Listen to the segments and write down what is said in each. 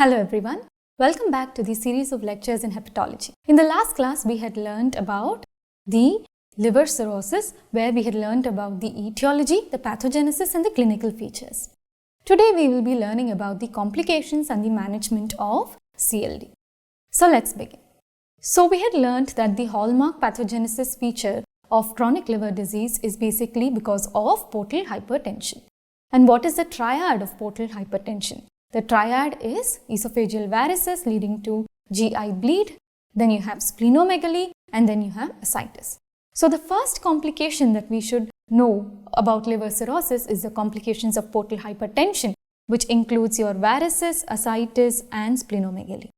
Hello everyone, welcome back to the series of lectures in hepatology. In the last class we had learned about the liver cirrhosis, where we had learned about the etiology, the pathogenesis and the clinical features. Today we will be learning about the complications and the management of CLD. So let's begin. So we had learned that the hallmark pathogenesis feature of chronic liver disease is basically because of portal hypertension. And what is the triad of portal hypertension? The triad is esophageal varices leading to GI bleed, then you have splenomegaly, and then you have ascites. So the first complication that we should know about liver cirrhosis is the complications of portal hypertension, which includes your varices, ascites, and splenomegaly.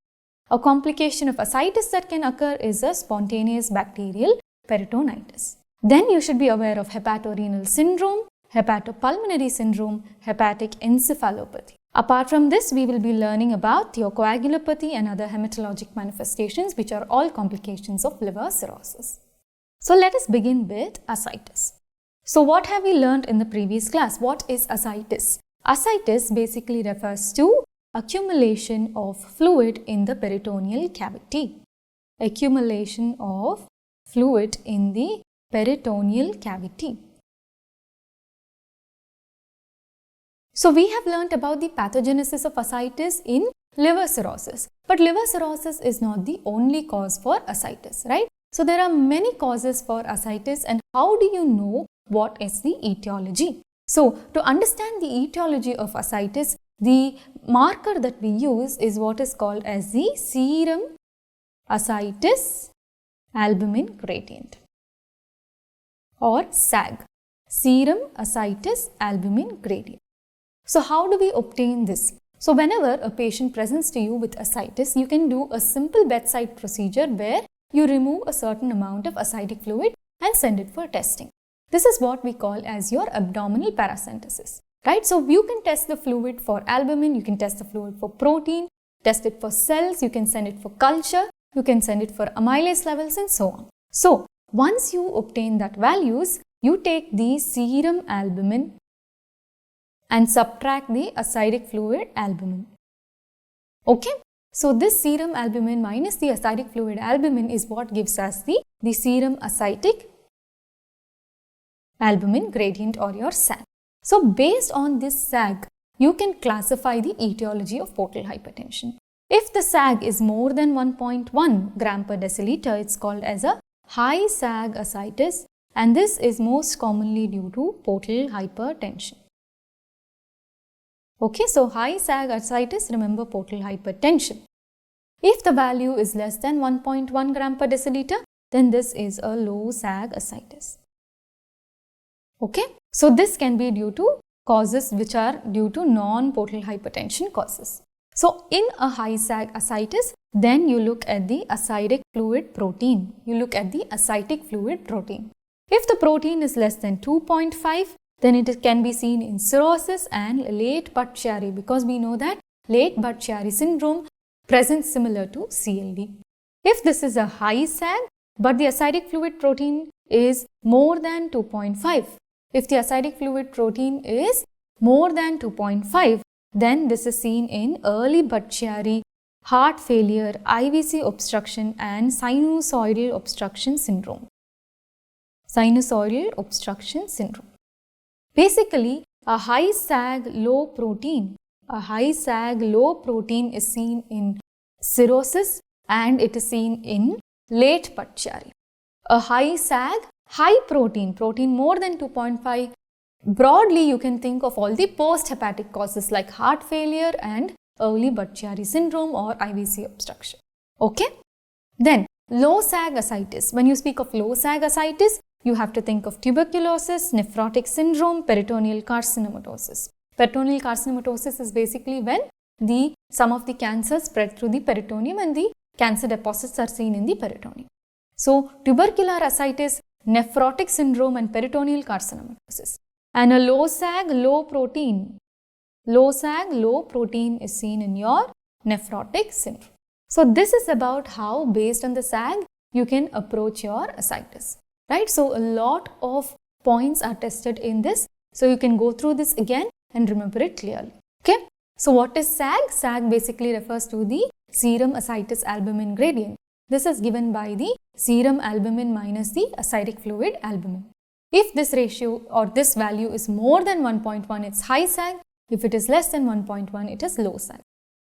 A complication of ascites that can occur is a spontaneous bacterial peritonitis. Then you should be aware of hepatorenal syndrome, hepatopulmonary syndrome, hepatic encephalopathy. Apart from this, we will be learning about coagulopathy and other hematologic manifestations, which are all complications of liver cirrhosis. So let us begin with ascites. So what have we learned in the previous class? What is ascites? Ascites basically refers to accumulation of fluid in the peritoneal cavity. Accumulation of fluid in the peritoneal cavity. So we have learnt about the pathogenesis of ascites in liver cirrhosis. But liver cirrhosis is not the only cause for ascites, right? So there are many causes for ascites, and how do you know what is the etiology? So to understand the etiology of ascites, the marker that we use is what is called as the serum ascites albumin gradient, or SAAG, serum ascites albumin gradient. So how do we obtain this? So whenever a patient presents to you with ascites, you can do a simple bedside procedure where you remove a certain amount of ascitic fluid and send it for testing. This is what we call as your abdominal paracentesis, right? So you can test the fluid for albumin, you can test the fluid for protein, test it for cells, you can send it for culture, you can send it for amylase levels and so on. So once you obtain that values, you take the serum albumin and subtract the ascitic fluid albumin. Okay, so this serum albumin minus the ascitic fluid albumin is what gives us the serum ascitic albumin gradient, or your SAAG. So based on this SAAG, you can classify the etiology of portal hypertension. If the SAAG is more than 1.1 gram per deciliter, it's called as a high SAAG ascites, and this is most commonly due to portal hypertension. Okay, so high SAAG ascites, remember portal hypertension. If the value is less than 1.1 gram per deciliter, then this is a low SAAG ascites. Okay, so this can be due to causes which are due to non-portal hypertension causes. So in a high SAAG ascites, then you look at the ascitic fluid protein. You look at the ascitic fluid protein. If the protein is less than 2.5, then it can be seen in cirrhosis and late Budd-Chiari, because we know that late Budd-Chiari syndrome presents similar to CLD. If this is a high SAAG, but the ascitic fluid protein is more than 2.5, if the ascitic fluid protein is more than 2.5, then this is seen in early Budd-Chiari, heart failure, IVC obstruction and sinusoidal obstruction syndrome. Sinusoidal obstruction syndrome. Basically, a high SAAG low protein is seen in cirrhosis and it is seen in late Budd-Chiari. A high SAAG, high protein more than 2.5, broadly you can think of all the post-hepatic causes like heart failure and early Budd-Chiari syndrome or IVC obstruction. Okay? Then, low SAAG ascites. When you speak of low SAAG ascites, you have to think of tuberculosis, nephrotic syndrome, peritoneal carcinomatosis. Peritoneal carcinomatosis is basically when some of the cancer spread through the peritoneum and the cancer deposits are seen in the peritoneum. So, tubercular ascites, nephrotic syndrome and peritoneal carcinomatosis. And a low SAAG, low protein is seen in your nephrotic syndrome. So, this is about how, based on the SAAG, you can approach your ascites. Right, so a lot of points are tested in this, so you can go through this again and remember it clearly. Okay, So what is SAAG? SAAG basically refers to the serum ascites albumin gradient. This is given by the serum albumin minus the ascitic fluid albumin. If this ratio or this value is more than 1.1, it's high SAAG. If it is less than 1.1, it is low SAAG.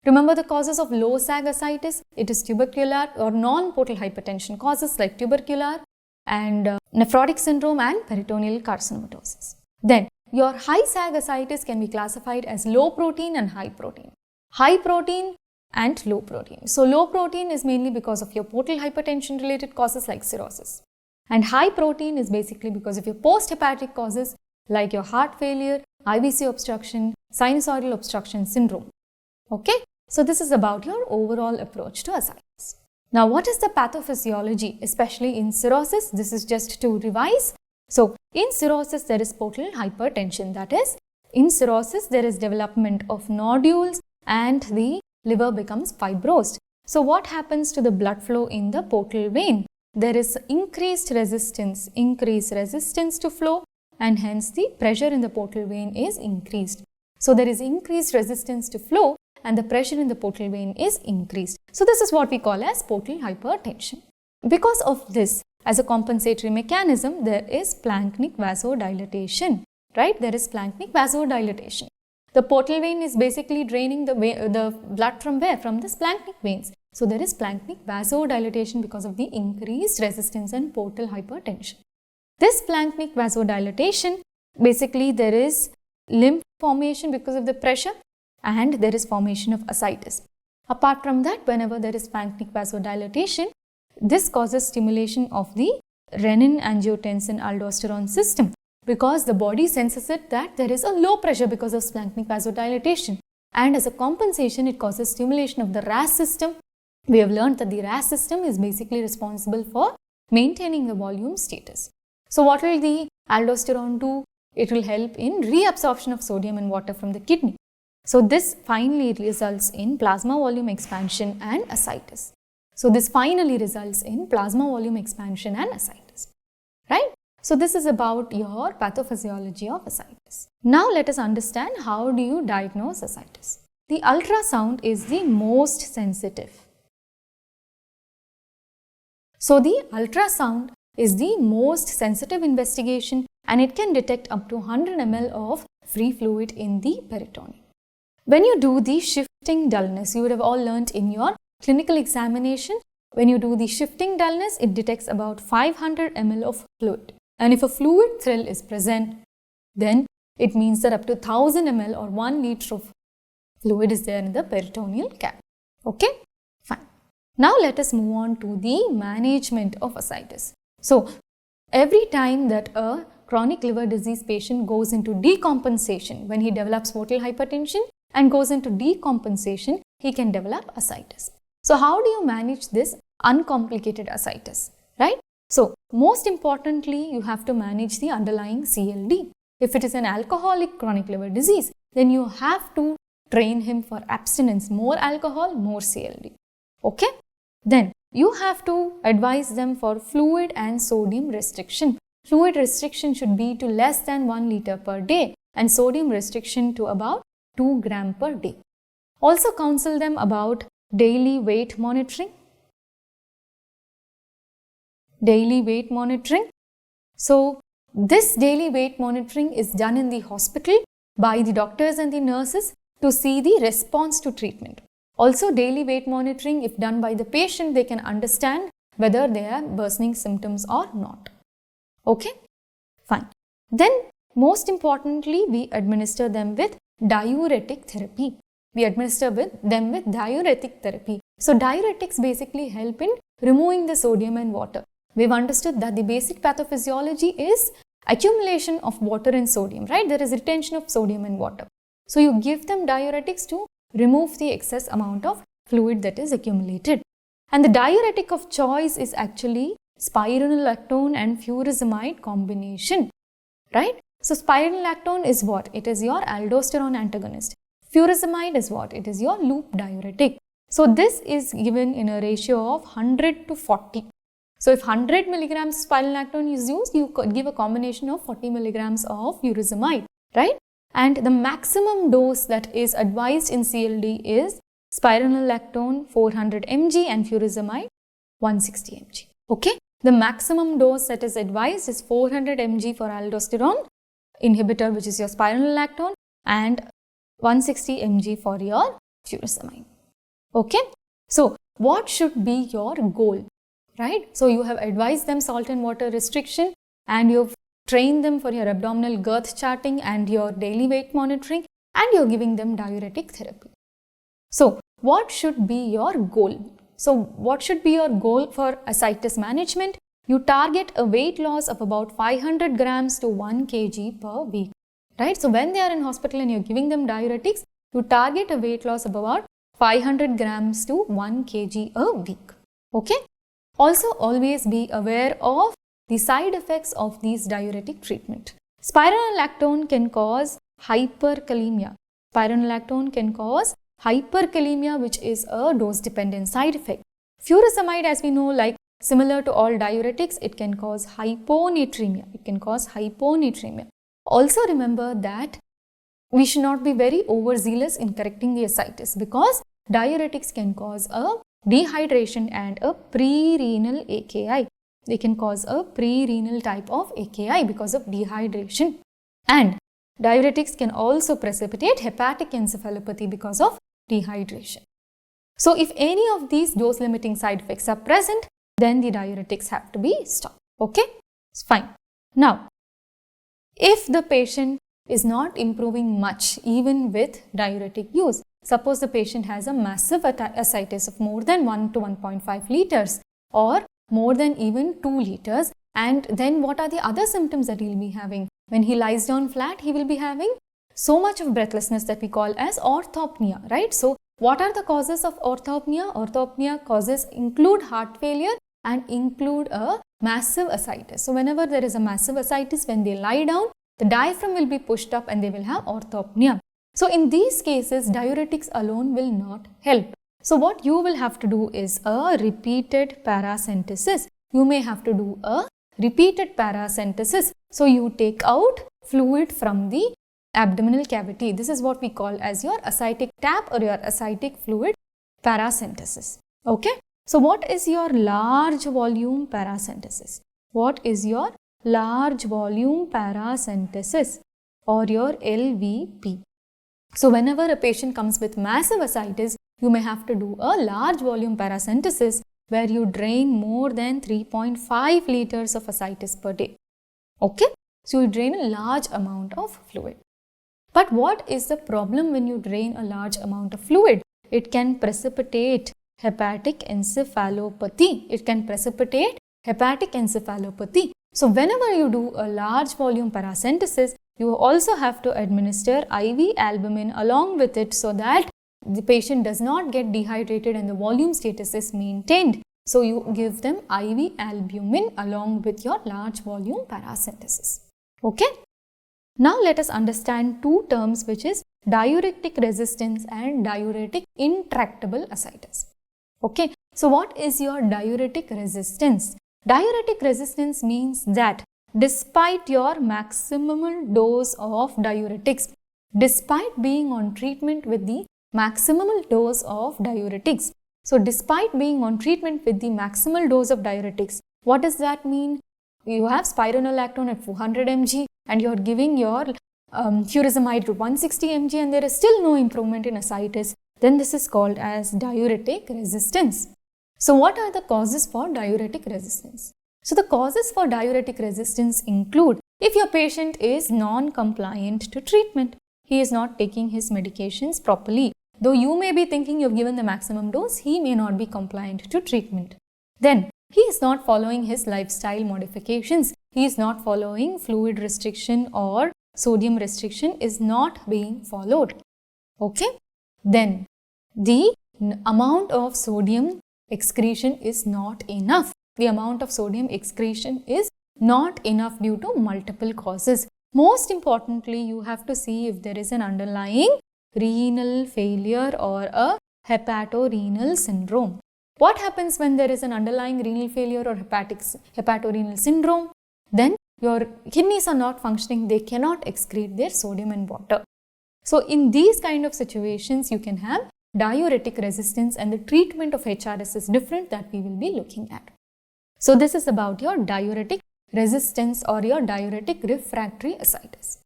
Remember the causes of low SAAG ascites? It is tubercular or non-portal hypertension causes like tubercular and nephrotic syndrome and peritoneal carcinomatosis. Then your high SAAG ascites can be classified as low protein and high protein. High protein and low protein. So low protein is mainly because of your portal hypertension related causes like cirrhosis. And high protein is basically because of your post-hepatic causes like your heart failure, IVC obstruction, sinusoidal obstruction syndrome. Okay, so this is about your overall approach to ascites. Now, what is the pathophysiology, especially in cirrhosis? This is just to revise. So, in cirrhosis, there is portal hypertension. That is, in cirrhosis, there is development of nodules and the liver becomes fibrosed. So, what happens to the blood flow in the portal vein? There is increased resistance to flow, and hence the pressure in the portal vein is increased. So, there is increased resistance to flow and the pressure in the portal vein is increased. So, this is what we call as portal hypertension. Because of this, as a compensatory mechanism, there is splanchnic vasodilatation, right? There is splanchnic vasodilatation. The portal vein is basically draining the blood from where? From the splanchnic veins. So, there is splanchnic vasodilatation because of the increased resistance and portal hypertension. This splanchnic vasodilatation, basically there is lymph formation because of the pressure and there is formation of ascites. Apart from that, whenever there is splanchnic vasodilatation, this causes stimulation of the renin-angiotensin-aldosterone system because the body senses it that there is a low pressure because of splanchnic vasodilatation, and as a compensation it causes stimulation of the RAS system. We have learned that the RAS system is basically responsible for maintaining the volume status. So what will the aldosterone do? It will help in reabsorption of sodium and water from the kidney. So this finally results in plasma volume expansion and ascites. So this finally results in plasma volume expansion and ascites, right? So this is about your pathophysiology of ascites. Now let us understand how do you diagnose ascites. The ultrasound is the most sensitive. So the ultrasound is the most sensitive investigation and it can detect up to 100 ml of free fluid in the peritoneum. When you do the shifting dullness, you would have all learnt in your clinical examination, when you do the shifting dullness, it detects about 500 ml of fluid. And if a fluid thrill is present, then it means that up to 1000 ml or 1 liter of fluid is there in the peritoneal cavity. Okay, fine. Now let us move on to the management of ascites. So every time that a chronic liver disease patient goes into decompensation, when he develops portal hypertension and goes into decompensation, he can develop ascites. So how do you manage this uncomplicated ascites, right? So most importantly, you have to manage the underlying CLD. If it is an alcoholic chronic liver disease, then you have to train him for abstinence, more alcohol, more CLD. Okay? Then you have to advise them for fluid and sodium restriction. Fluid restriction should be to less than 1 liter per day and sodium restriction to about 2 gram per day. Also counsel them about daily weight monitoring. Daily weight monitoring. So this daily weight monitoring is done in the hospital by the doctors and the nurses to see the response to treatment. Also daily weight monitoring, if done by the patient, they can understand whether they are worsening symptoms or not. Okay, fine. Then most importantly, we administer them with diuretic therapy. We administer them with diuretic therapy. So diuretics basically help in removing the sodium and water. We've understood that the basic pathophysiology is accumulation of water and sodium, right? There is retention of sodium and water. So you give them diuretics to remove the excess amount of fluid that is accumulated. And the diuretic of choice is actually spironolactone and furosemide combination, right? So spironolactone is what? It is your aldosterone antagonist. Furosemide is what? It is your loop diuretic. So this is given in a ratio of 100 to 40. So if 100 milligrams spironolactone is used, you could give a combination of 40 milligrams of furosemide, right? and the maximum dose that is advised in CLD is spironolactone 400 mg and furosemide 160 mg. Okay, the maximum dose that is advised is 400 mg for aldosterone inhibitor, which is your spironolactone, and 160 mg for your furosemide. Okay, so what should be your goal, right? So you have advised them salt and water restriction, and you've trained them for your abdominal girth charting and your daily weight monitoring, and you're giving them diuretic therapy. So what should be your goal? So what should be your goal for ascites management? You target a weight loss of about 500 grams to 1 kg per week, right? So when they are in hospital and you're giving them diuretics, you target a weight loss of about 500 grams to 1 kg a week. Okay. Also, always be aware of the side effects of these diuretic treatment. Spironolactone can cause hyperkalemia. Spironolactone can cause hyperkalemia, which is a dose-dependent side effect. Furosemide, as we know, like similar to all diuretics, it can cause hyponatremia. Also remember that we should not be very overzealous in correcting the ascites, because diuretics can cause a dehydration and a pre-renal AKI. They can cause a pre-renal type of AKI because of dehydration. And diuretics can also precipitate hepatic encephalopathy because of dehydration. So if any of these dose-limiting side effects are present, then the diuretics have to be stopped. Okay, it's fine. Now, if the patient is not improving much even with diuretic use, suppose the patient has a massive ascites of more than 1 to 1.5 liters or more than even 2 liters, and then what are the other symptoms that he will be having? When he lies down flat, he will be having so much of breathlessness that we call as orthopnea, right? So what are the causes of orthopnea? Orthopnea causes include heart failure and include a massive ascites. So whenever there is a massive ascites, when they lie down, the diaphragm will be pushed up and they will have orthopnea. So in these cases, diuretics alone will not help. So what you will have to do is a repeated paracentesis. You may have to do a repeated paracentesis. So you take out fluid from the abdominal cavity. This is what we call as your ascitic tap or your ascitic fluid paracentesis. Okay. So what is your large volume paracentesis? What is your large volume paracentesis or your LVP? So whenever a patient comes with massive ascites, you may have to do a large volume paracentesis where you drain more than 3.5 liters of ascites per day. Okay. So you drain a large amount of fluid. But what is the problem when you drain a large amount of fluid? It can precipitate hepatic encephalopathy. It can precipitate hepatic encephalopathy. So whenever you do a large volume paracentesis, you also have to administer IV albumin along with it so that the patient does not get dehydrated and the volume status is maintained. So you give them IV albumin along with your large volume paracentesis. Okay. Now let us understand two terms, which is diuretic resistance and diuretic intractable ascites. Okay. So what is your diuretic resistance? Diuretic resistance means that despite your maximal dose of diuretics, despite being on treatment with the maximal dose of diuretics. So despite being on treatment with the maximal dose of diuretics, what does that mean? You have spironolactone at 400 mg and you are giving your furosemide to 160 mg and there is still no improvement in ascites, then this is called as diuretic resistance. So what are the causes for diuretic resistance? So the causes for diuretic resistance include if your patient is non-compliant to treatment, he is not taking his medications properly. Though you may be thinking you've given the maximum dose, he may not be compliant to treatment. Then he is not following his lifestyle modifications. He is not following fluid restriction or sodium restriction is not being followed. Okay. Then the amount of sodium excretion is not enough. The amount of sodium excretion is not enough due to multiple causes. Most importantly, you have to see if there is an underlying renal failure or a hepatorenal syndrome. What happens when there is an underlying renal failure or hepatorenal syndrome? Then your kidneys are not functioning, they cannot excrete their sodium and water. So in these kind of situations, you can have diuretic resistance, and the treatment of HRS is different that we will be looking at. So this is about your diuretic resistance or your diuretic refractory ascites.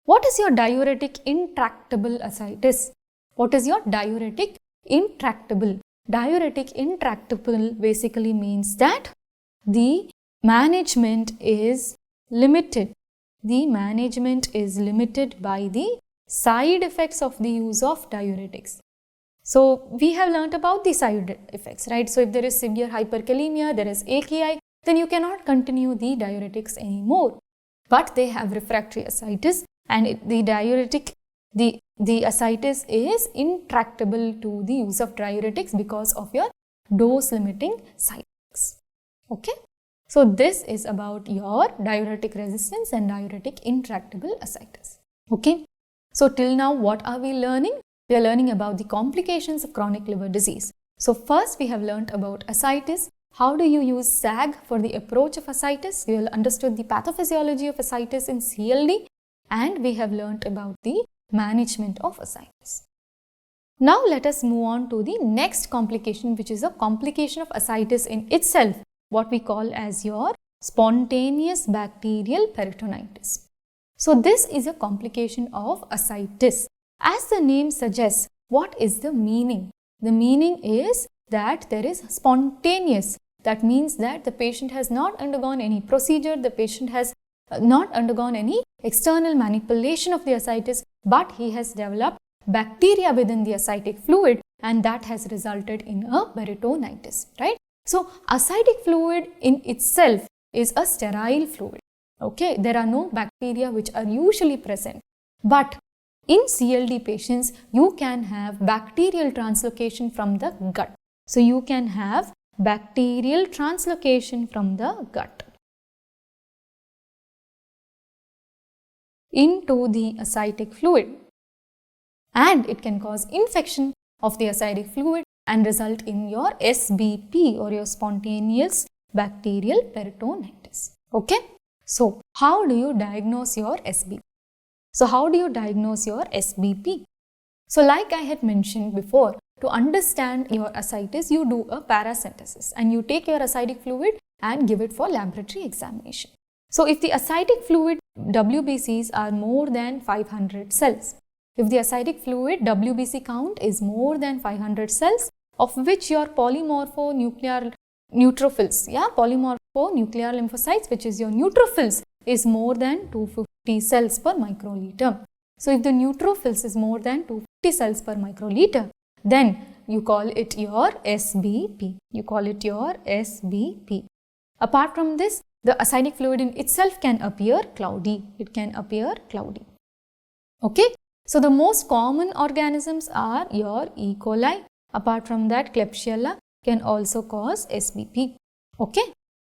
What is your diuretic intractable ascites? What is your diuretic intractable? Diuretic intractable basically means that the management is limited. The management is limited by the side effects of the use of diuretics. So we have learnt about the side effects, right? So if there is severe hyperkalemia, there is AKI, then you cannot continue the diuretics anymore. But they have refractory ascites, and the diuretic, the ascites is intractable to the use of diuretics because of your dose limiting side effects. Okay. So this is about your diuretic resistance and diuretic intractable ascites. Okay. So till now, what are we learning? We are learning about the complications of chronic liver disease. So first we have learnt about ascites. How do you use SAAG for the approach of ascites? We have understood the pathophysiology of ascites in CLD, and we have learnt about the management of ascites. Now let us move on to the next complication, which is a complication of ascites in itself, what we call as your spontaneous bacterial peritonitis. So this is a complication of ascites. As the name suggests, what is the meaning? The meaning is that there is spontaneous. That means that the patient has not undergone any procedure, the patient has not undergone any external manipulation of the ascites, but he has developed bacteria within the ascitic fluid, and that has resulted in a peritonitis, right? So ascitic fluid in itself is a sterile fluid. Okay, there are no bacteria which are usually present, but in CLD patients, you can have bacterial translocation from the gut. So you can have bacterial translocation from the gut into the ascitic fluid, and it can cause infection of the ascitic fluid and result in your SBP or your spontaneous bacterial peritonitis. Okay. So how do you diagnose your SBP? So how do you diagnose your SBP? So like I had mentioned before, to understand your ascites, you do a paracentesis and you take your ascitic fluid and give it for laboratory examination. So if the ascitic fluid WBCs are more than 500 cells, if the ascitic fluid WBC count is more than 500 cells, of which your polymorphonuclear neutrophils, polymorphonuclear lymphocytes, which is your neutrophils, is more than 250 cells per microliter. So if the neutrophils is more than 250 cells per microliter, then you call it your SBP. You call it your SBP. Apart from this, the ascitic fluid in itself can appear cloudy. It can appear cloudy. Okay. So the most common organisms are your E. coli. Apart from that, Klebsiella can also cause SBP. Okay.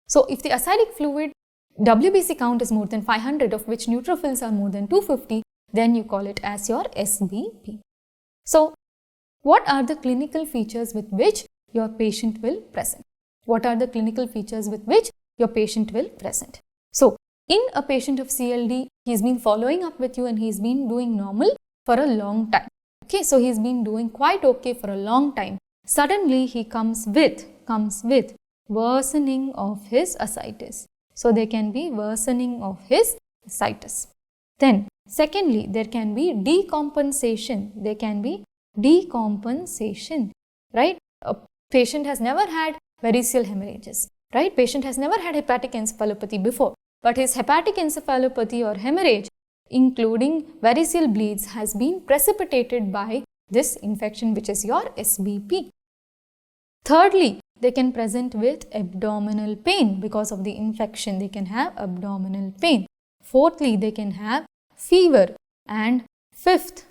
So if the ascitic fluid WBC count is more than 500, of which neutrophils are more than 250, then you call it as your SBP. So what are the clinical features with which your patient will present? What are the clinical features with which your patient will present? So in a patient of CLD, he's been following up with you and he's been doing normal for a long time. Okay, so he's been doing quite okay for a long time. Suddenly he comes with worsening of his ascites. So there can be worsening of his ascites. Then secondly, there can be decompensation. There can be decompensation, right? A patient has never had variceal hemorrhages, right? Patient has never had hepatic encephalopathy before, but his hepatic encephalopathy or hemorrhage, including variceal bleeds, has been precipitated by this infection, which is your SBP. Thirdly, they can present with abdominal pain because of the infection. They can have abdominal pain. Fourthly, they can have fever. And fifth,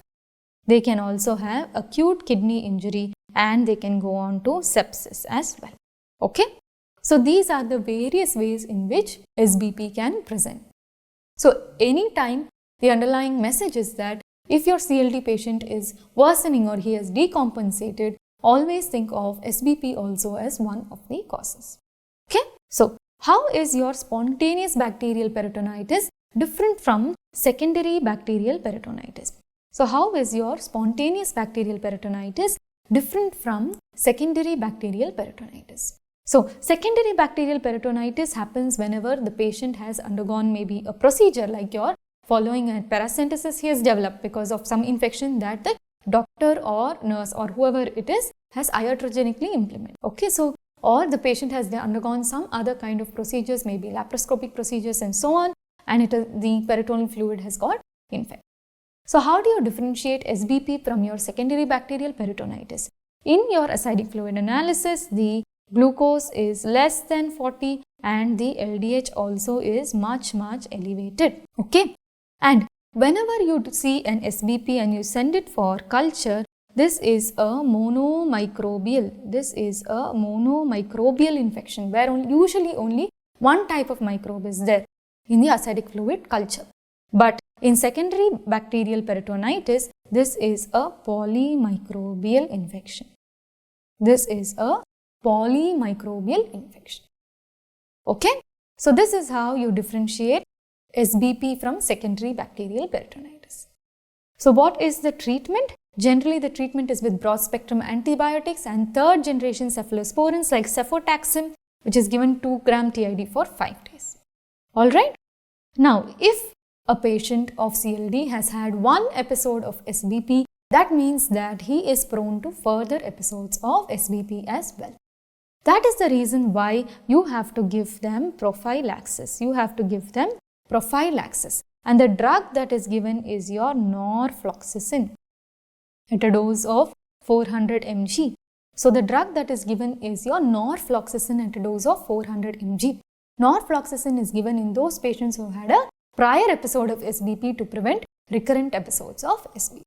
they can also have acute kidney injury and they can go on to sepsis as well. Okay. So these are the various ways in which SBP can present. So anytime the underlying message is that if your CLD patient is worsening or he has decompensated, always think of SBP also as one of the causes. Okay. So how is your spontaneous bacterial peritonitis different from secondary bacterial peritonitis? So how is your spontaneous bacterial peritonitis different from secondary bacterial peritonitis? So secondary bacterial peritonitis happens whenever the patient has undergone maybe a procedure, like you're following a paracentesis he has developed because of some infection that the doctor or nurse or whoever it is has iatrogenically implemented. Okay, so or the patient has undergone some other kind of procedures, maybe laparoscopic procedures and so on, and the peritoneal fluid has got infected. So how do you differentiate SBP from your secondary bacterial peritonitis? In your ascitic fluid analysis, the glucose is less than 40 and the LDH also is much elevated. Okay, and whenever you see an SBP and you send it for culture, this is a monomicrobial. This is a monomicrobial infection where usually only one type of microbe is there in the ascitic fluid culture. But in secondary bacterial peritonitis, this is a polymicrobial infection. This is a polymicrobial infection. Okay, so this is how you differentiate SBP from secondary bacterial peritonitis. So what is the treatment? Generally, the treatment is with broad spectrum antibiotics and third generation cephalosporins like cefotaxime, which is given 2 gram TID for 5 days. Alright. Now, if a patient of CLD has had one episode of SBP, that means that he is prone to further episodes of SBP as well. That is the reason why you have to give them prophylaxis. You have to give them prophylaxis. And the drug that is given is your norfloxacin at a dose of 400 mg. So the drug that is given is your norfloxacin at a dose of 400 mg. Norfloxacin is given in those patients who had a prior episode of SBP to prevent recurrent episodes of SBP.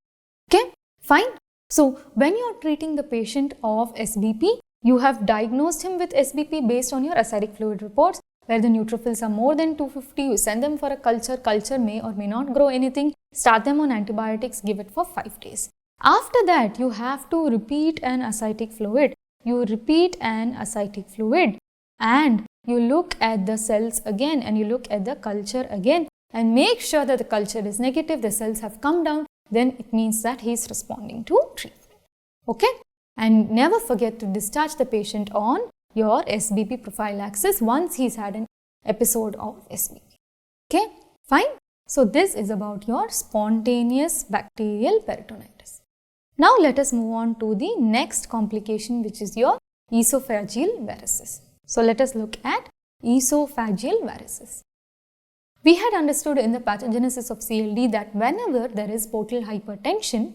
Okay, fine. So when you are treating the patient of SBP, you have diagnosed him with SBP based on your ascitic fluid reports, where the neutrophils are more than 250, you send them for a culture. Culture may or may not grow anything. Start them on antibiotics, give it for 5 days. After that, you have to repeat an ascitic fluid. You repeat an ascitic fluid and you look at the cells again and you look at the culture again and make sure that the culture is negative, the cells have come down, then it means that he is responding to treatment. Okay? And never forget to discharge the patient on your SBP prophylaxis once he's had an episode of SBP. Okay? Fine? So this is about your spontaneous bacterial peritonitis. Now let us move on to the next complication, which is your esophageal varices. So let us look at esophageal varices. We had understood in the pathogenesis of CLD that whenever there is portal hypertension,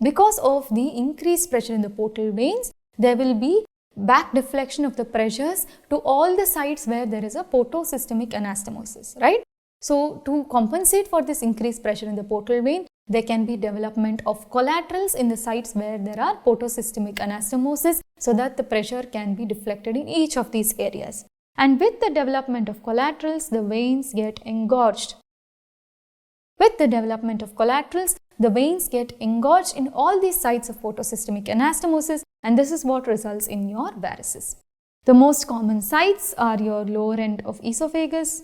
because of the increased pressure in the portal veins, there will be back deflection of the pressures to all the sites where there is a portosystemic anastomosis, right? So to compensate for this increased pressure in the portal vein, there can be development of collaterals in the sites where there are portosystemic anastomosis so that the pressure can be deflected in each of these areas. And with the development of collaterals, the veins get engorged. With the development of collaterals, the veins get engorged in all these sites of portosystemic anastomosis, and this is what results in your varices. The most common sites are your lower end of esophagus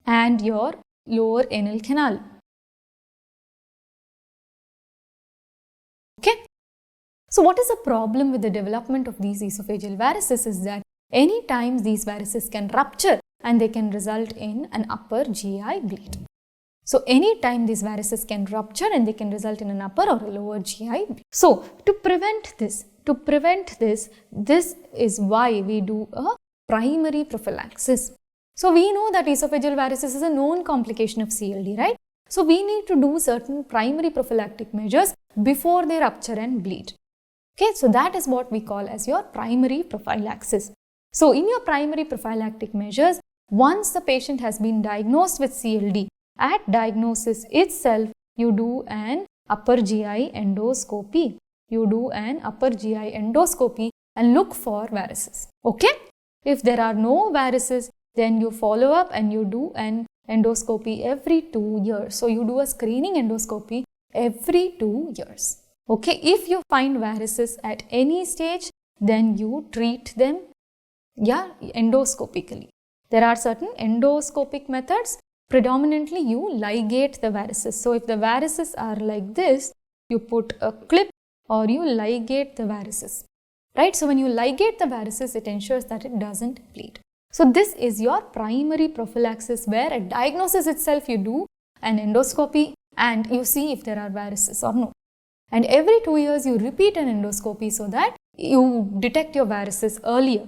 and your lower anal canal. Okay. So what is the problem with the development of these esophageal varices is that any time these varices can rupture and they can result in an upper GI bleed. So any time these varices can rupture and they can result in an upper or a lower GI bleed. So to prevent this, this is why we do a primary prophylaxis. So we know that esophageal varices is a known complication of CLD, right? So we need to do certain primary prophylactic measures before they rupture and bleed. Okay, so that is what we call as your primary prophylaxis. So in your primary prophylactic measures, once the patient has been diagnosed with CLD, at diagnosis itself, you do an upper GI endoscopy. You do an upper GI endoscopy and look for varices. Okay? If there are no varices, then you follow up and you do an endoscopy every 2 years. So you do a screening endoscopy every 2 years. Okay? If you find varices at any stage, then you treat them endoscopically. There are certain endoscopic methods. Predominantly you ligate the varices. So if the varices are like this, you put a clip or you ligate the varices, right? So when you ligate the varices, it ensures that it doesn't bleed. So this is your primary prophylaxis, where at diagnosis itself you do an endoscopy and you see if there are varices or no. And every 2 years you repeat an endoscopy so that you detect your varices earlier.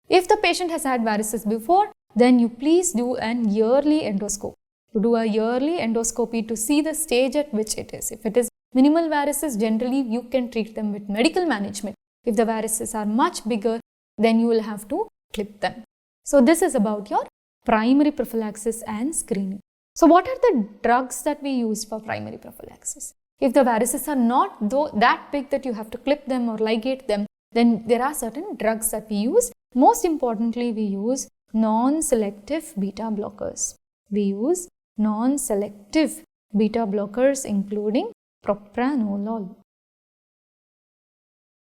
If the patient has had varices before, then you please do an yearly endoscopy. You do a yearly endoscopy to see the stage at which it is. If it is minimal varices, generally you can treat them with medical management. If the varices are much bigger, then you will have to clip them. So this is about your primary prophylaxis and screening. So what are the drugs that we use for primary prophylaxis? If the varices are not that big that you have to clip them or ligate them, then there are certain drugs that we use. Most importantly, we use non-selective beta blockers. We use non-selective beta blockers including propranolol.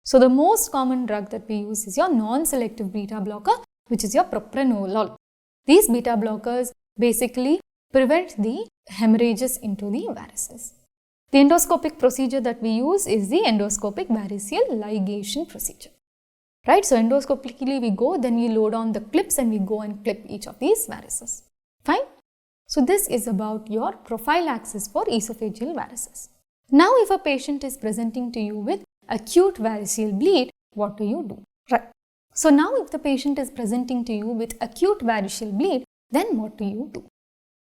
So the most common drug that we use is your non-selective beta blocker, which is your propranolol. These beta blockers basically prevent the hemorrhages into the varices. The endoscopic procedure that we use is the endoscopic variceal ligation procedure. Right, so endoscopically we go, then we load on the clips and we go and clip each of these varices. Fine. So this is about your prophylaxis for esophageal varices. Now if a patient is presenting to you with acute variceal bleed, what do you do? Right. So now if the patient is presenting to you with acute variceal bleed, then what do you do?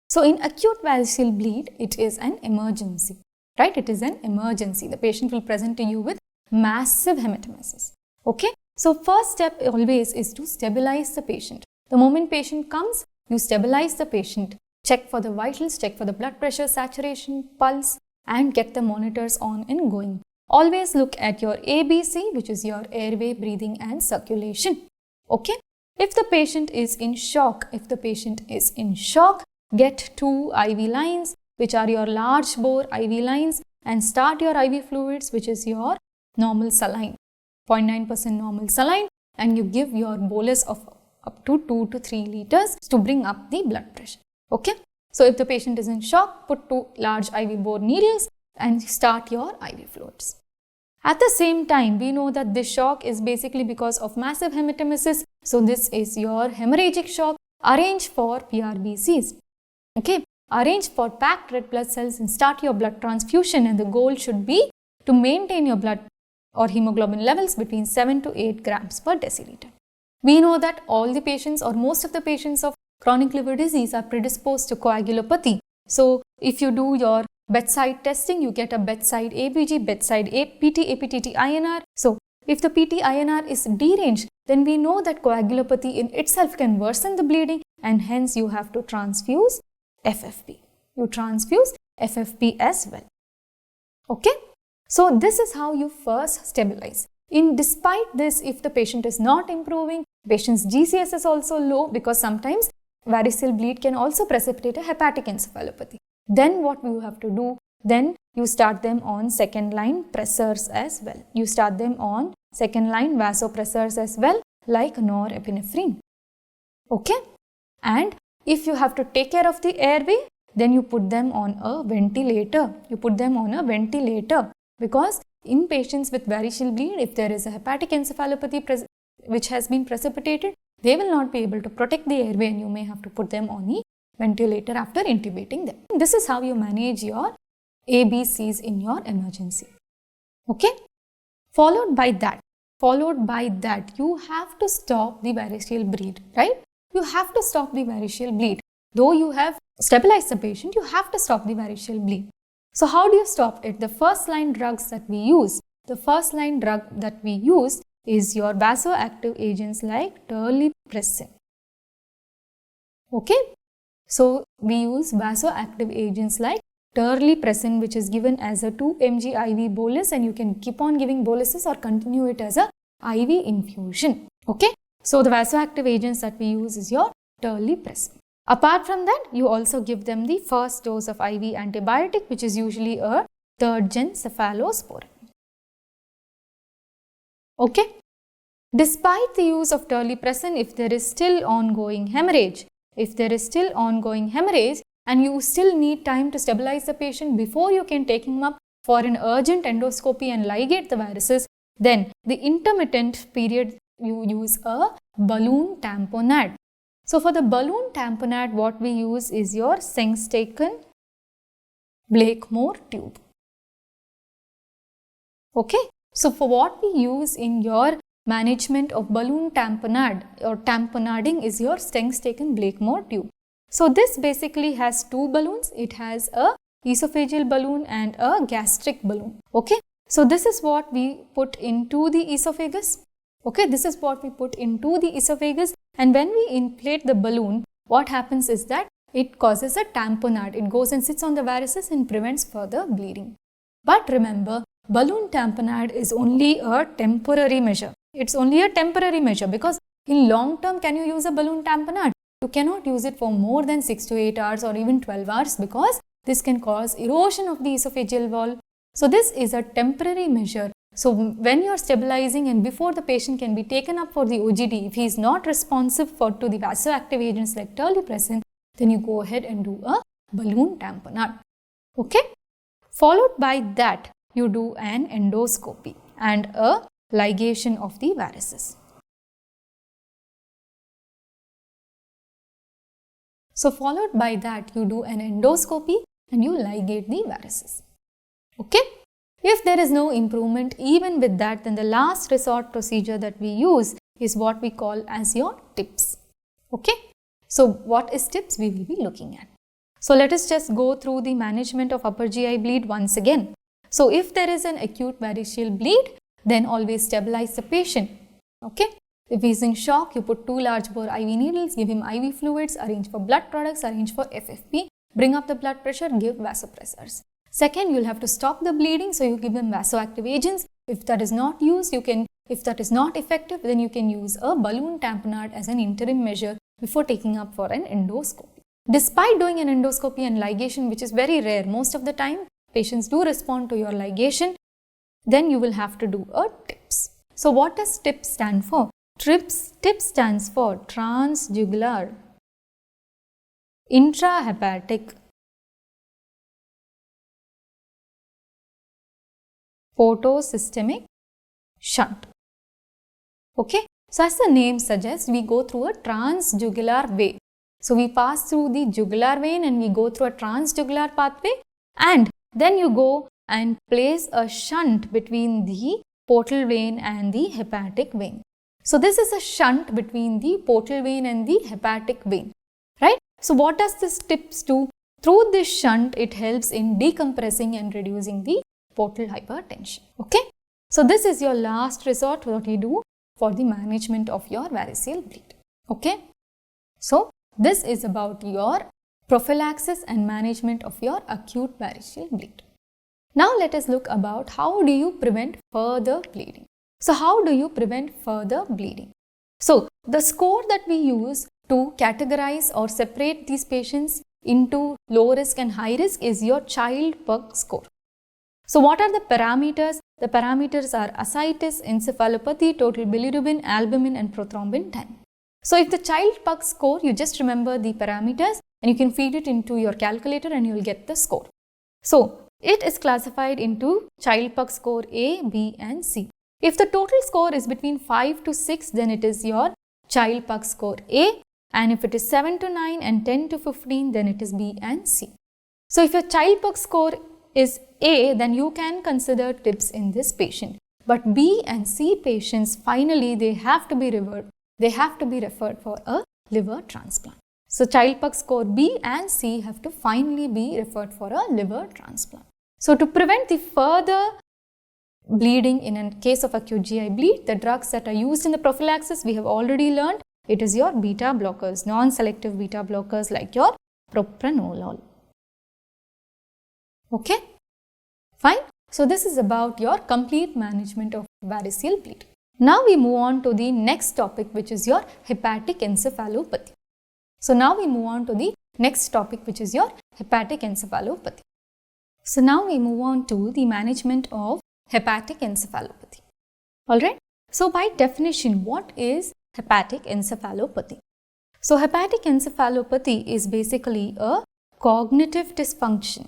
So in acute variceal bleed, it is an emergency. Right, it is an emergency. The patient will present to you with massive hematemesis. Okay. So first step always is to stabilize the patient. The moment patient comes, you stabilize the patient. Check for the vitals, check for the blood pressure, saturation, pulse, and get the monitors on and going. Always look at your ABC, which is your airway, breathing and circulation. Okay. If the patient is in shock, get 2 IV lines, which are your large bore IV lines, and start your IV fluids, which is your normal saline. 0.9% normal saline, and you give your bolus of up to 2 to 3 liters to bring up the blood pressure. Okay. So if the patient is in shock, put 2 large IV bore needles and start your IV fluids. At the same time, we know that this shock is basically because of massive hematemesis. So this is your hemorrhagic shock. Arrange for PRBCs. Okay. Arrange for packed red blood cells and start your blood transfusion, and the goal should be to maintain your blood or hemoglobin levels between 7 to 8 grams per deciliter. We know that all the patients or most of the patients of chronic liver disease are predisposed to coagulopathy. So if you do your bedside testing, you get a bedside ABG, bedside PT, APTT, INR. So if the PT INR is deranged, then we know that coagulopathy in itself can worsen the bleeding, and hence you have to transfuse FFP. You transfuse FFP as well. Okay. So this is how you first stabilize. Despite this, if the patient is not improving, patient's GCS is also low, because sometimes variceal bleed can also precipitate a hepatic encephalopathy. Then what you have to do? Then you start them on second line pressors as well. You start them on second line vasopressors as well, like norepinephrine. Okay. And if you have to take care of the airway, then you put them on a ventilator. Because in patients with variceal bleed, if there is a hepatic encephalopathy which has been precipitated, they will not be able to protect the airway, and you may have to put them on the ventilator after intubating them. This is how you manage your ABCs in your emergency. Okay. Followed by that, you have to stop the variceal bleed, right? You have to stop the variceal bleed. Though you have stabilized the patient, you have to stop the variceal bleed. So how do you stop it? The first line drugs that we use, is your vasoactive agents like terlipressin. Okay. So we use vasoactive agents like terlipressin, which is given as a 2 mg IV bolus, and you can keep on giving boluses or continue it as a IV infusion. Okay. So the vasoactive agents that we use is your terlipressin. Apart from that, you also give them the first dose of IV antibiotic, which is usually a 3rd gen cephalosporin. Okay. Despite the use of terlipressin, if there is still ongoing hemorrhage, and you still need time to stabilize the patient before you can take him up for an urgent endoscopy and ligate the varices, then the intermittent period you use a balloon tamponade. So for the balloon tamponade, what we use is your Sengstaken Blakemore tube. Okay, so for what we use in your management of balloon tamponade or tamponading is your Sengstaken Blakemore tube. So this basically has two balloons. It has a esophageal balloon and a gastric balloon. Okay, so this is what we put into the esophagus. Okay, this is what we put into the esophagus, and when we inflate the balloon, what happens is that it causes a tamponade. It goes and sits on the varices and prevents further bleeding. But remember, balloon tamponade is only a temporary measure. It's only a temporary measure because in long term, can you use a balloon tamponade? You cannot use it for more than 6 to 8 hours or even 12 hours because this can cause erosion of the esophageal wall. So this is a temporary measure. So when you are stabilizing and before the patient can be taken up for the OGD, if he is not responsive to the vasoactive agents like terlipressin, then you go ahead and do a balloon tamponade. Okay? Followed by that, you do an endoscopy and a ligation of the varices. So followed by that, you do an endoscopy and you ligate the varices. Okay? If there is no improvement even with that, then the last resort procedure that we use is what we call as your TIPS. Okay? So what is TIPS? We will be looking at. So let us just go through the management of upper GI bleed once again. So if there is an acute variceal bleed, then always stabilize the patient. Okay? If he is in shock, you put 2 large bore IV needles, give him IV fluids, arrange for blood products, arrange for FFP, bring up the blood pressure, give vasopressors. Second, you will have to stop the bleeding, so you give them vasoactive agents. If that is not used, if that is not effective, then you can use a balloon tamponade as an interim measure before taking up for an endoscopy. Despite doing an endoscopy and ligation, which is very rare, most of the time patients do respond to your ligation, then you will have to do a TIPS. So what does TIPS stand for? TIPS stands for transjugular intrahepatic portosystemic shunt. Okay, so as the name suggests, we go through a transjugular way. So we pass through the jugular vein and we go through a transjugular pathway, and then you go and place a shunt between the portal vein and the hepatic vein. So this is a shunt between the portal vein and the hepatic vein, right? So what does this TIPS do? Through this shunt, it helps in decompressing and reducing the portal hypertension. Okay, so this is your last resort, what you do for the management of your variceal bleed. Okay, so this is about your prophylaxis and management of your acute variceal bleed. Now let us look about how do you prevent further bleeding. So how do you prevent further bleeding? So the score that we use to categorize or separate these patients into low risk and high risk is your Child-Pugh score. So what are the parameters? The parameters are ascites, encephalopathy, total bilirubin, albumin and prothrombin time. So if the Child-Pugh score, you just remember the parameters and you can feed it into your calculator and you will get the score. So it is classified into Child-Pugh score A, B and C. If the total score is between 5 to 6, then it is your Child-Pugh score A, and if it is 7 to 9 and 10 to 15, then it is B and C. So if your Child-Pugh score is A, then you can consider TIPS in this patient. But B and C patients, finally they have to be referred for a liver transplant. So Child-Pugh score B and C have to finally be referred for a liver transplant. So to prevent the further bleeding in a case of acute GI bleed, the drugs that are used in the prophylaxis we have already learned. It is your beta blockers, non-selective beta blockers like your propranolol. Okay, fine. So this is about your complete management of variceal bleed. Now we move on to the next topic, which is your hepatic encephalopathy. So now we move on to the next topic, which is your hepatic encephalopathy. So now we move on to the management of hepatic encephalopathy. Alright. So by definition, what is hepatic encephalopathy? So hepatic encephalopathy is basically a cognitive dysfunction.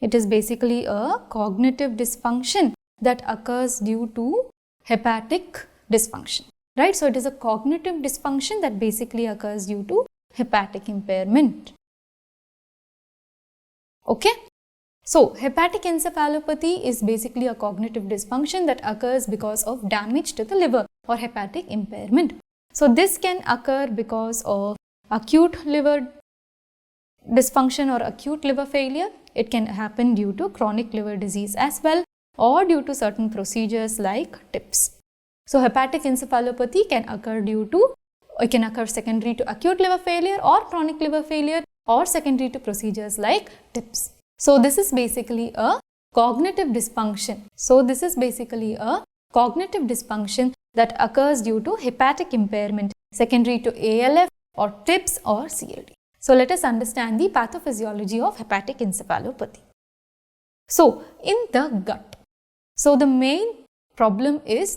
It is basically a cognitive dysfunction that occurs due to hepatic dysfunction, right? So it is a cognitive dysfunction that basically occurs due to hepatic impairment. Okay? So hepatic encephalopathy is basically a cognitive dysfunction that occurs because of damage to the liver or hepatic impairment. So this can occur because of acute liver dysfunction or acute liver failure. It can happen due to chronic liver disease as well, or due to certain procedures like TIPS. So hepatic encephalopathy can occur secondary to acute liver failure or chronic liver failure, or secondary to procedures like TIPS. So this is basically a cognitive dysfunction. That occurs due to hepatic impairment secondary to ALF or TIPS or CLD. So let us understand the pathophysiology of hepatic encephalopathy. So in the gut, so the main problem is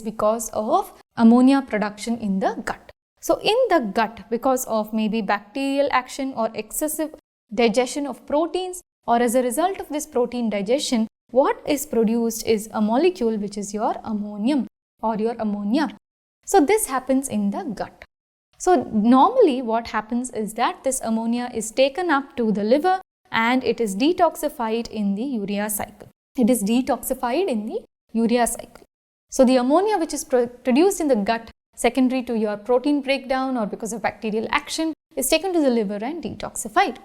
because of ammonia production in the gut. So in the gut, because of maybe bacterial action or excessive digestion of proteins, or as a result of this protein digestion, what is produced is a molecule which is your ammonium or your ammonia. So this happens in the gut. So normally what happens is that this ammonia is taken up to the liver and it is detoxified in the urea cycle. So the ammonia which is produced in the gut secondary to your protein breakdown or because of bacterial action is taken to the liver and detoxified.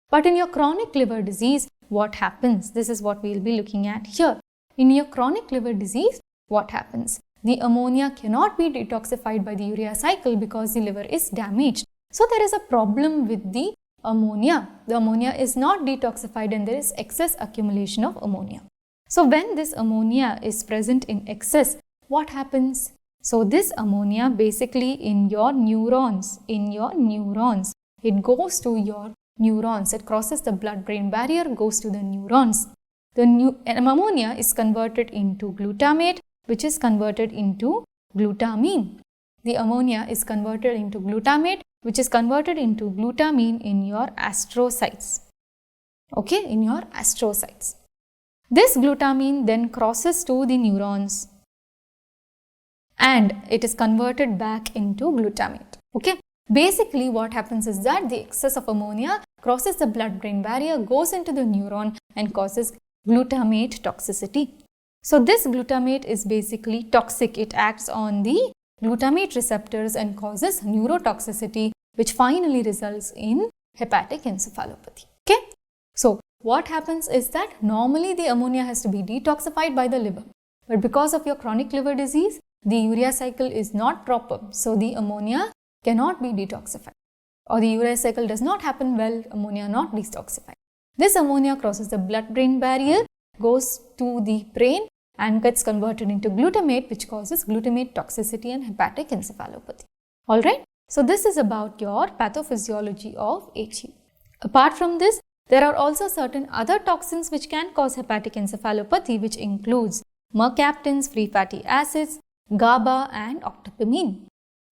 But in your chronic liver disease, what happens? This is what we will be looking at here. In your chronic liver disease, what happens? The ammonia cannot be detoxified by the urea cycle because the liver is damaged. So there is a problem with the ammonia. The ammonia is not detoxified and there is excess accumulation of ammonia. So when this ammonia is present in excess, what happens? So this ammonia basically in your neurons, it goes to your neurons. It crosses the blood-brain barrier, goes to the neurons. Ammonia is converted into glutamate, which is converted into glutamine. The ammonia is converted into glutamate, which is converted into glutamine in your astrocytes. Okay, in your astrocytes. This glutamine then crosses to the neurons and it is converted back into glutamate. Okay. Basically what happens is that the excess of ammonia crosses the blood-brain barrier, goes into the neuron and causes glutamate toxicity. So this glutamate is basically toxic. It acts on the glutamate receptors and causes neurotoxicity, which finally results in hepatic encephalopathy. Okay. So what happens is that normally the ammonia has to be detoxified by the liver, but because of your chronic liver disease, the urea cycle is not proper. So the ammonia cannot be detoxified, or the urea cycle does not happen well, ammonia not detoxified. This ammonia crosses the blood-brain barrier, goes to the brain and gets converted into glutamate, which causes glutamate toxicity and hepatic encephalopathy. Alright, so this is about your pathophysiology of HE. Apart from this, there are also certain other toxins which can cause hepatic encephalopathy, which includes mercaptans, free fatty acids, GABA and octopamine.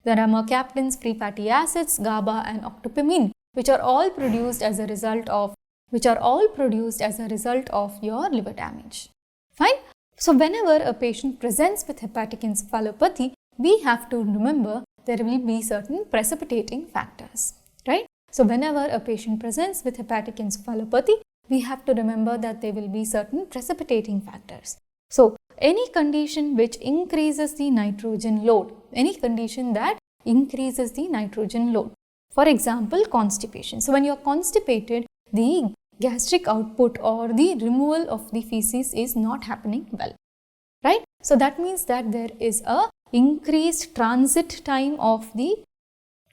There are mercaptans, free fatty acids, GABA and octopamine, which are all produced as a result of your liver damage. Fine. So whenever a patient presents with hepatic encephalopathy, we have to remember there will be certain precipitating factors, right? So whenever a patient presents with hepatic encephalopathy, we have to remember that there will be certain precipitating factors. So any condition which increases the nitrogen load, for example, constipation. So when you are constipated, the gastric output or the removal of the feces is not happening well, right? So that means that there is a increased transit time of the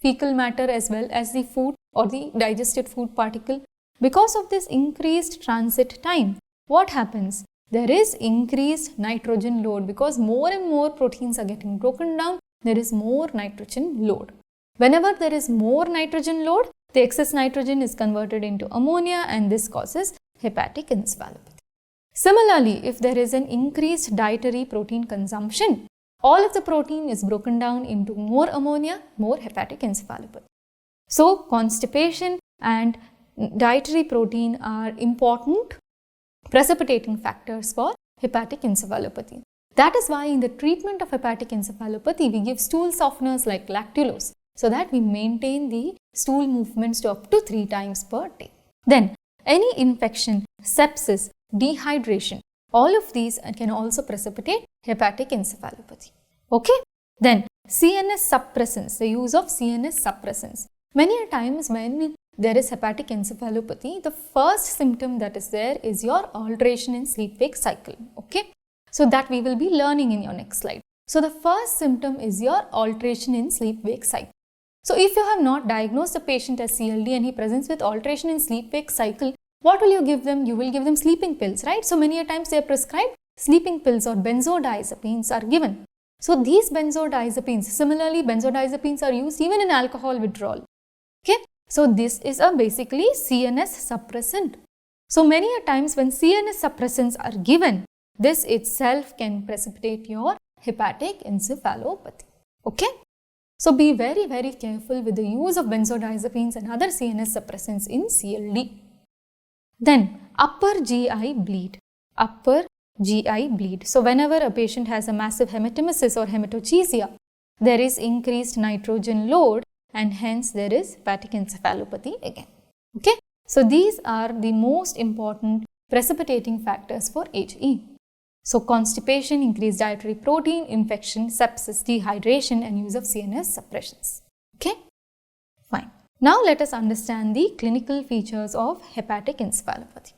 fecal matter as well as the food or the digested food particle. Because of this increased transit time, what happens? There is increased nitrogen load because more and more proteins are getting broken down. There is more nitrogen load. Whenever there is more nitrogen load, the excess nitrogen is converted into ammonia and this causes hepatic encephalopathy. Similarly, if there is an increased dietary protein consumption, all of the protein is broken down into more ammonia, more hepatic encephalopathy. So constipation and dietary protein are important precipitating factors for hepatic encephalopathy. That is why in the treatment of hepatic encephalopathy, we give stool softeners like lactulose so that we maintain the stool movements to up to 3 times per day. Then any infection, sepsis, dehydration, all of these can also precipitate hepatic encephalopathy. Okay? Then CNS suppressants, the use of CNS suppressants. Many a times when there is hepatic encephalopathy, the first symptom that is there is your alteration in sleep-wake cycle. Okay? So that we will be learning in your next slide. So the first symptom is your alteration in sleep-wake cycle. So if you have not diagnosed the patient as CLD and he presents with alteration in sleep-wake cycle, what will you give them? You will give them sleeping pills, right? So many a times they are prescribed sleeping pills or benzodiazepines are given. So these benzodiazepines, similarly benzodiazepines are used even in alcohol withdrawal. Okay? So this is a basically CNS suppressant. So many a times when CNS suppressants are given, this itself can precipitate your hepatic encephalopathy. Okay? So be very, very careful with the use of benzodiazepines and other CNS suppressants in CLD. Then upper GI bleed. Upper GI bleed. So whenever a patient has a massive hematemesis or hematochezia, there is increased nitrogen load and hence there is hepatic encephalopathy again. Okay? So these are the most important precipitating factors for HE. So constipation, increased dietary protein, infection, sepsis, dehydration and use of CNS suppressions. Okay? Fine. Now let us understand the clinical features of hepatic encephalopathy.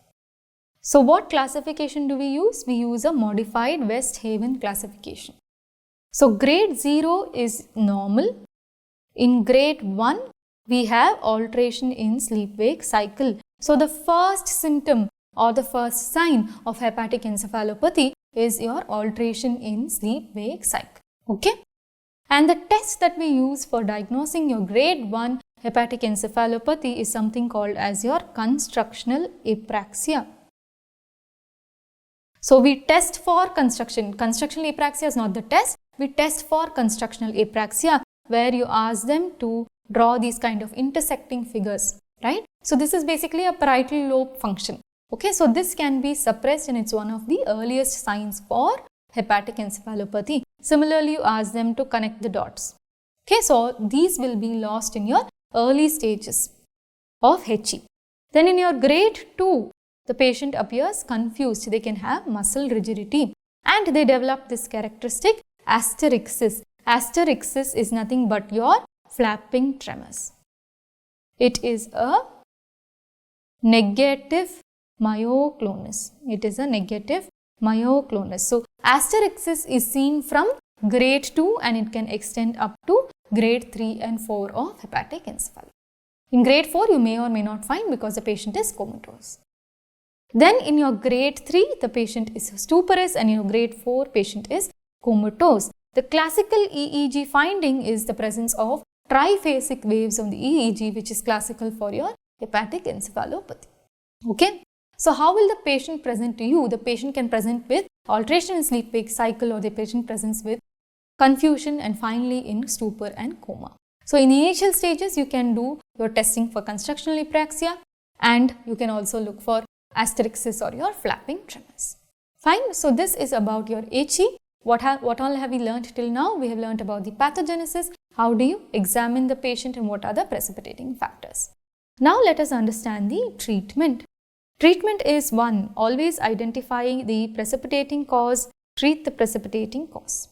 So what classification do we use? We use a modified West Haven classification. So grade 0 is normal. In grade 1, we have alteration in sleep-wake cycle. So the first symptom or the first sign of hepatic encephalopathy is your alteration in sleep-wake cycle. Okay? And the test that we use for diagnosing your grade 1 hepatic encephalopathy is something called as your constructional apraxia. So we test for constructional apraxia is not the test. We test for constructional apraxia where you ask them to draw these kind of intersecting figures, right? So this is basically a parietal lobe function. Okay, so this can be suppressed and it's one of the earliest signs for hepatic encephalopathy. Similarly, you ask them to connect the dots. Okay, so these will be lost in your early stages of HE. Then in your grade 2, the patient appears confused. They can have muscle rigidity and they develop this characteristic asterixis. Asterixis is nothing but your flapping tremors. It is a negative myoclonus. It is a negative myoclonus. So asterixis is seen from grade 2 and it can extend up to grade 3 and 4 of hepatic encephalopathy. In grade 4, you may or may not find because the patient is comatose. Then in your grade 3, the patient is stuporous and in your grade 4, patient is comatose. The classical EEG finding is the presence of triphasic waves on the EEG, which is classical for your hepatic encephalopathy. Okay. So how will the patient present to you? The patient can present with alteration in sleep-wake cycle or the patient presents with confusion and finally in stupor and coma. So in initial stages, you can do your testing for constructional apraxia and you can also look for asterixis or your flapping tremors. Fine. So this is about your HE. What all have we learned till now? We have learned about the pathogenesis. How do you examine the patient and what are the precipitating factors? Now let us understand the treatment. Treatment is 1. Always identifying the precipitating cause, treat the precipitating cause.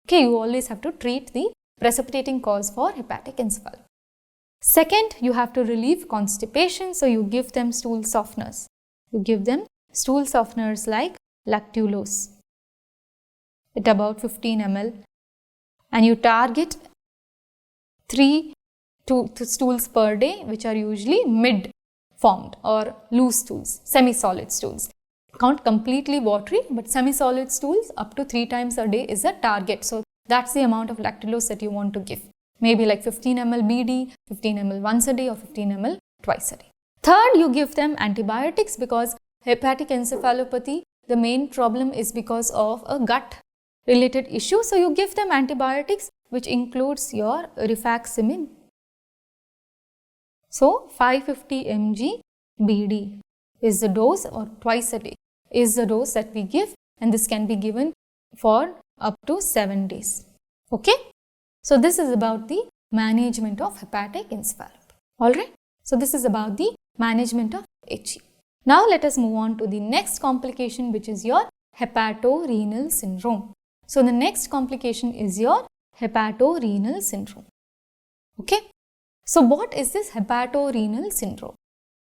Okay, you always have to treat the precipitating cause for hepatic encephalopathy. Second, you have to relieve constipation, so you give them stool softeners. You give them stool softeners like lactulose at about 15 ml and you target 3 stools per day, which are usually mid-formed or loose stools, semi-solid stools. Not completely watery, but semi-solid stools up to 3 times a day is a target. So that's the amount of lactulose that you want to give. Maybe like 15 ml BD, 15 ml once a day or 15 ml twice a day. Third, you give them antibiotics because hepatic encephalopathy, the main problem is because of a gut related issue. So you give them antibiotics, which includes your rifaximin. So 550 mg BD is the dose, or twice a day is the dose that we give, and this can be given for up to 7 days. Okay. So this is about the management of hepatic encephalopathy. Alright. So this is about the management of HE. Now let us move on to the next complication, which is your hepatorenal syndrome. So the next complication is your hepatorenal syndrome. Okay. So what is this hepatorenal syndrome?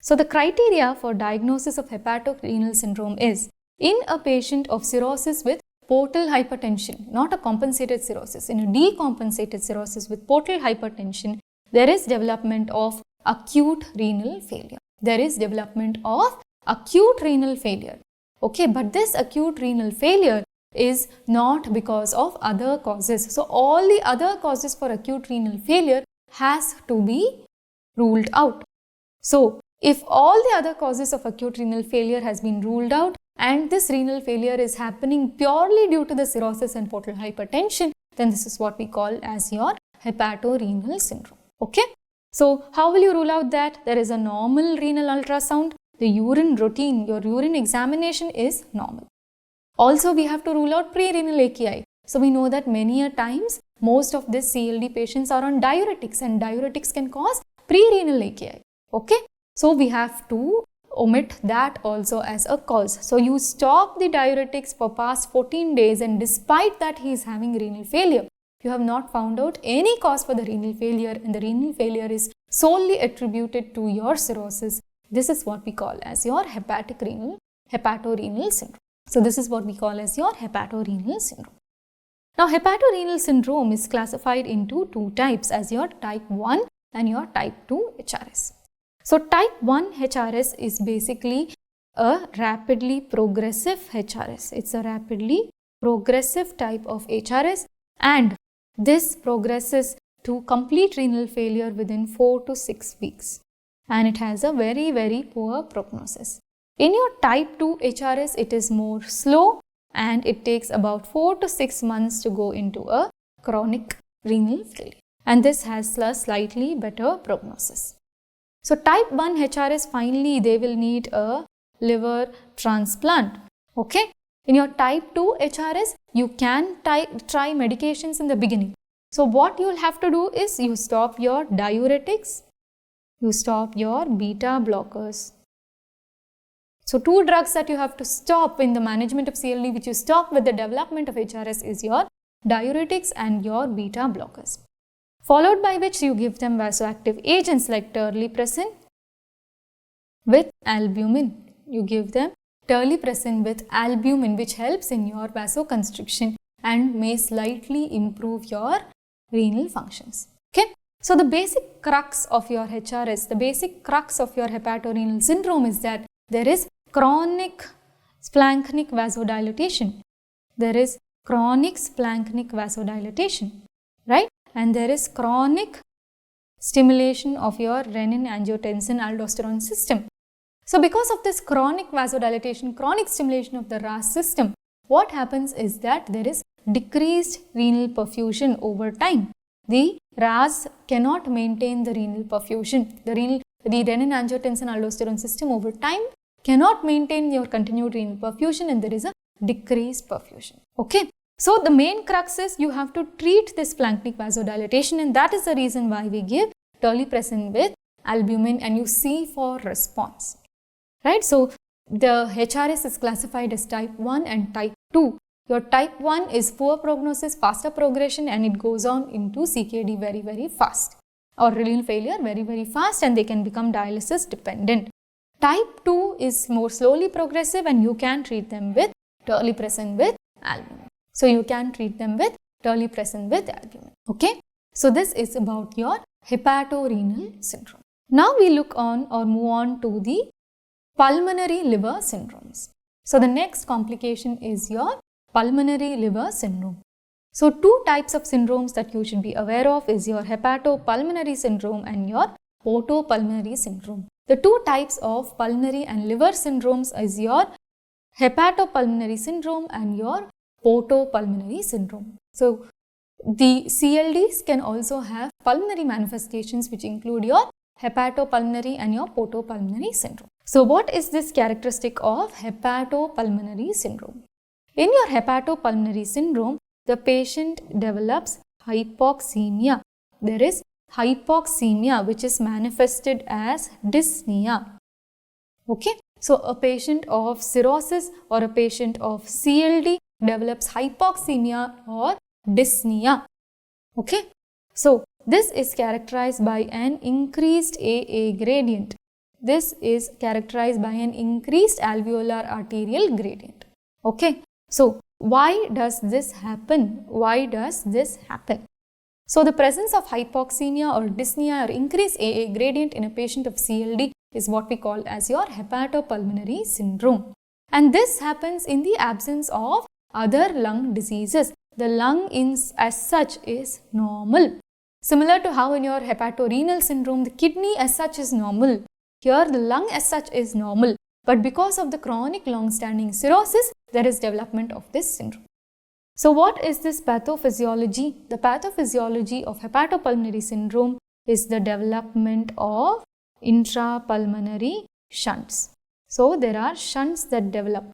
So the criteria for diagnosis of hepatorenal syndrome is in a patient of cirrhosis with portal hypertension, not a compensated cirrhosis. In a decompensated cirrhosis with portal hypertension, there is development of acute renal failure. There is development of acute renal failure. Okay, but this acute renal failure is not because of other causes. So all the other causes for acute renal failure has to be ruled out. So if all the other causes of acute renal failure has been ruled out, and this renal failure is happening purely due to the cirrhosis and portal hypertension, then this is what we call as your hepatorenal syndrome. Okay. So how will you rule out that? There is a normal renal ultrasound. The urine routine, your urine examination is normal. Also, we have to rule out pre-renal AKI. So we know that many a times most of these CLD patients are on diuretics, and diuretics can cause pre-renal AKI. Okay. So we have to omit that also as a cause. So you stop the diuretics for past 14 days, and despite that he is having renal failure, you have not found out any cause for the renal failure, and the renal failure is solely attributed to your cirrhosis. This is what we call as your hepatorenal syndrome. So this is what we call as your hepatorenal syndrome. Now hepatorenal syndrome is classified into two types, as your type 1 and your type 2 HRS. So type 1 HRS is basically a rapidly progressive HRS. It's a rapidly progressive type of HRS, and this progresses to complete renal failure within 4 to 6 weeks, and it has a very, very poor prognosis. In your type 2 HRS, it is more slow, and it takes about 4 to 6 months to go into a chronic renal failure, and this has a slightly better prognosis. So type 1 HRS, finally they will need a liver transplant. Okay. In your type 2 HRS, you can try medications in the beginning. So what you will have to do is you stop your diuretics, you stop your beta blockers. So two drugs that you have to stop in the management of CLD, which you stop with the development of HRS, is your diuretics and your beta blockers. Followed by which you give them vasoactive agents like terlipressin with albumin. You give them terlipressin with albumin, which helps in your vasoconstriction and may slightly improve your renal functions. Okay. So the basic crux of your HRS, the basic crux of your hepatorenal syndrome is that there is chronic splanchnic vasodilatation. There is chronic splanchnic vasodilatation, right? And there is chronic stimulation of your renin, angiotensin, aldosterone system. So because of this chronic vasodilatation, chronic stimulation of the RAS system, what happens is that there is decreased renal perfusion over time. The RAS cannot maintain the renal perfusion. The renin, angiotensin, aldosterone system over time cannot maintain your continued renal perfusion, and there is a decreased perfusion. Okay. So the main crux is you have to treat this splanchnic vasodilatation, and that is the reason why we give terlipressin with albumin, and you see for response. Right. So the HRS is classified as type 1 and type 2. Your type 1 is poor prognosis, faster progression, and it goes on into CKD very, very fast, or renal failure very, very fast, and they can become dialysis dependent. Type 2 is more slowly progressive, and you can treat them with terlipressin with albumin. So you can treat them with terlipressin with albumin. Okay. So this is about your hepatorenal syndrome. Now we look on or move on to the pulmonary liver syndromes. So the next complication is your pulmonary liver syndrome. So two types of syndromes that you should be aware of is your hepatopulmonary syndrome and your portopulmonary syndrome. The two types of pulmonary and liver syndromes is your hepatopulmonary syndrome and your portopulmonary syndrome. So the CLDs can also have pulmonary manifestations which include your hepatopulmonary and your portopulmonary syndrome. So what is this characteristic of hepatopulmonary syndrome? In your hepatopulmonary syndrome, the patient develops hypoxemia. There is hypoxemia which is manifested as dyspnea. Okay, so a patient of cirrhosis or a patient of CLD develops hypoxemia or dyspnea. Okay, so this is characterized by an increased AA gradient. This is characterized by an increased alveolar arterial gradient. Okay, so why does this happen? Why does this happen? So the presence of hypoxemia or dyspnea or increased AA gradient in a patient of CLD is what we call as your hepatopulmonary syndrome. And this happens in the absence of other lung diseases. The lung as such is normal. Similar to how in your hepatorenal syndrome, the kidney as such is normal. Here the lung as such is normal. But because of the chronic long-standing cirrhosis, there is development of this syndrome. So what is this pathophysiology? The pathophysiology of hepatopulmonary syndrome is the development of intrapulmonary shunts. So there are shunts that develop.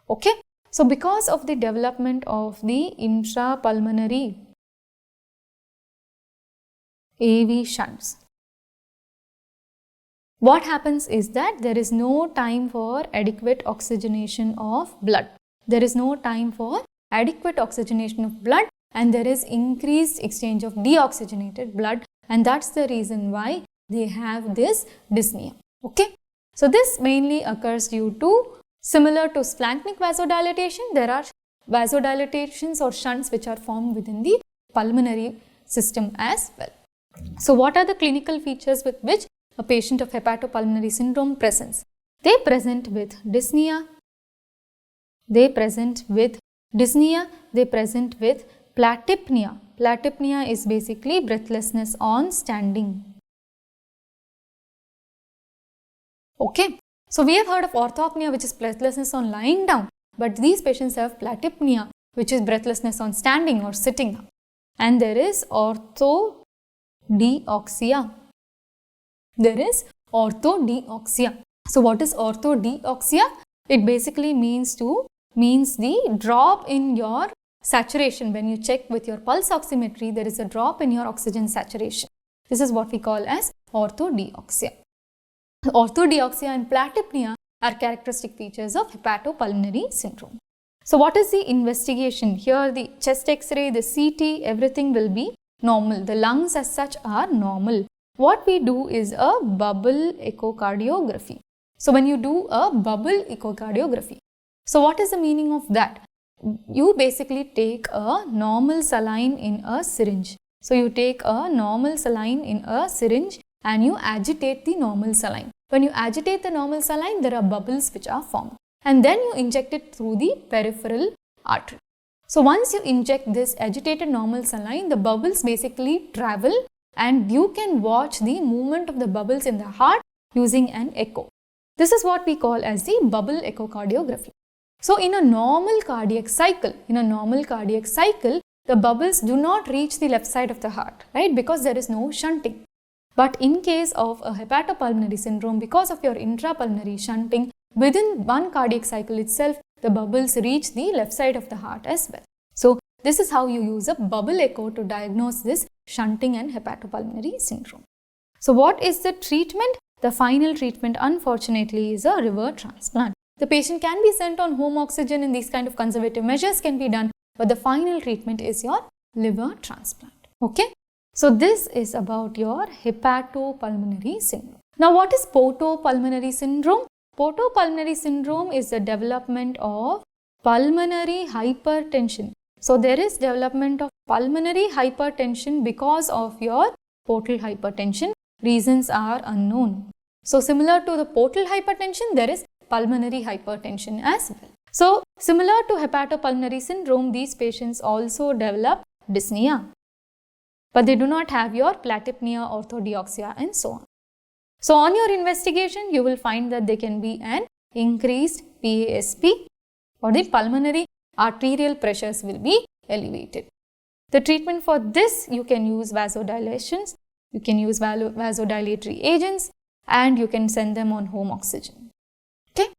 Okay. So because of the development of the intrapulmonary AV shunts, what happens is that there is no time for adequate oxygenation of blood. There is no time for adequate oxygenation of blood and there is increased exchange of deoxygenated blood, and that's the reason why they have this dyspnea. Okay. So this mainly occurs due to, similar to splanchnic vasodilatation, there are vasodilatations or shunts which are formed within the pulmonary system as well. So what are the clinical features with which a patient of hepatopulmonary syndrome presents? They present with dyspnea, they present with platypnea. Platypnea is basically breathlessness on standing. Okay. So we have heard of orthopnea, which is breathlessness on lying down, but these patients have platypnea, which is breathlessness on standing or sitting up. And there is orthodeoxia. There is orthodeoxia. So what is orthodeoxia? It basically means the drop in your saturation. When you check with your pulse oximetry, there is a drop in your oxygen saturation. This is what we call as orthodeoxia. Orthodeoxia and platypnea are characteristic features of hepatopulmonary syndrome. So what is the investigation? Here the chest X-ray, the CT, everything will be normal. The lungs as such are normal. What we do is a bubble echocardiography. So when you do a bubble echocardiography, so what is the meaning of that? You basically take a normal saline in a syringe. So you take a normal saline in a syringe and you agitate the normal saline. When you agitate the normal saline, there are bubbles which are formed, and then you inject it through the peripheral artery. So once you inject this agitated normal saline, the bubbles basically travel and you can watch the movement of the bubbles in the heart using an echo. This is what we call as the bubble echocardiography. So in a normal cardiac cycle, the bubbles do not reach the left side of the heart, right? Because there is no shunting. But in case of a hepatopulmonary syndrome, because of your intrapulmonary shunting, within one cardiac cycle itself, the bubbles reach the left side of the heart as well. So this is how you use a bubble echo to diagnose this shunting and hepatopulmonary syndrome. So what is the treatment? The final treatment, unfortunately, is a liver transplant. The patient can be sent on home oxygen and these kind of conservative measures can be done, but the final treatment is your liver transplant. Okay. So this is about your hepatopulmonary syndrome. Now what is portopulmonary syndrome? Portopulmonary syndrome is the development of pulmonary hypertension. So there is development of pulmonary hypertension because of your portal hypertension. Reasons are unknown. So similar to the portal hypertension, there is pulmonary hypertension as well. So similar to hepatopulmonary syndrome, these patients also develop dyspnea, but they do not have your platypnea, orthodeoxia and so on. So on your investigation, you will find that there can be an increased PASP or the pulmonary arterial pressures will be elevated. The treatment for this, you can use vasodilations, you can use vasodilatory agents, and you can send them on home oxygen. Okay.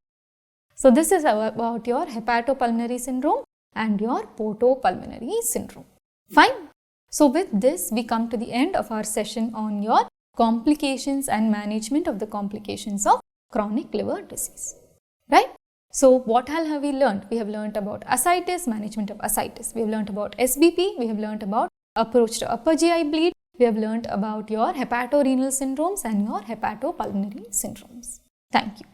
So this is about your hepatopulmonary syndrome and your portopulmonary syndrome. Fine. So with this, we come to the end of our session on your complications and management of the complications of chronic liver disease. Right? So what all have we learned? We have learned about ascites, management of ascites. We have learned about SBP. We have learned about approach to upper GI bleed. We have learned about your hepatorenal syndromes and your hepatopulmonary syndromes. Thank you.